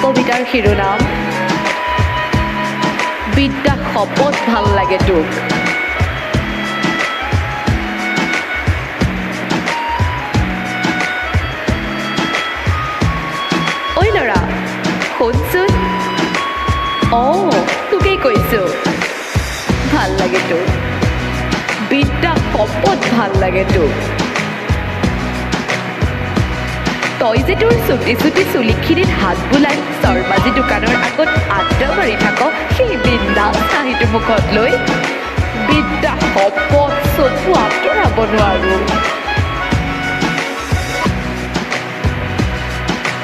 কবিতাৰ শিৰোনাম বিদ্যা শপত ভাল লাগে তোক। ঐ ল'ৰা শুনচোন, তোকেই কৈছোঁ, ভাল লাগে তোক, বিদ্যা শপত ভাল লাগে তোক। তই যে তোৰ চুটি চুটি চুলিখিনিত হাত বোলাই শৰ্মাজী দোকানৰ আগত আড্ডা মাৰি থাক সেই বিন্দাছ হাঁহিটো মুখত লৈ, বিদ্যা শপত চকু আঁতৰাব নোৱাৰোঁ।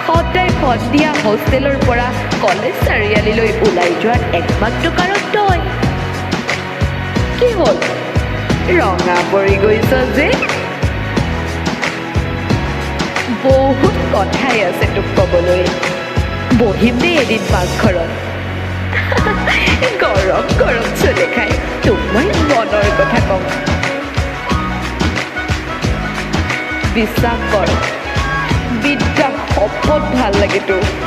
সদায় সন্ধিয়া হোষ্টেলৰ পৰা কলেজ চাৰিআলিলৈ ওলাই যোৱাৰ একমাত্ৰ কাৰণ তই। কি হ'ল, ৰঙা পৰি গৈছ যে? বহুত কথাই আছে তোক ক'বলৈ, বহিম দেই এদিন পাকঘৰত, গৰম গৰম চলে খাই তোক মই মনৰ কথা ক'ম। বিশ্বাস কৰ, বিদ্যা শপত ভাল লাগে তোক।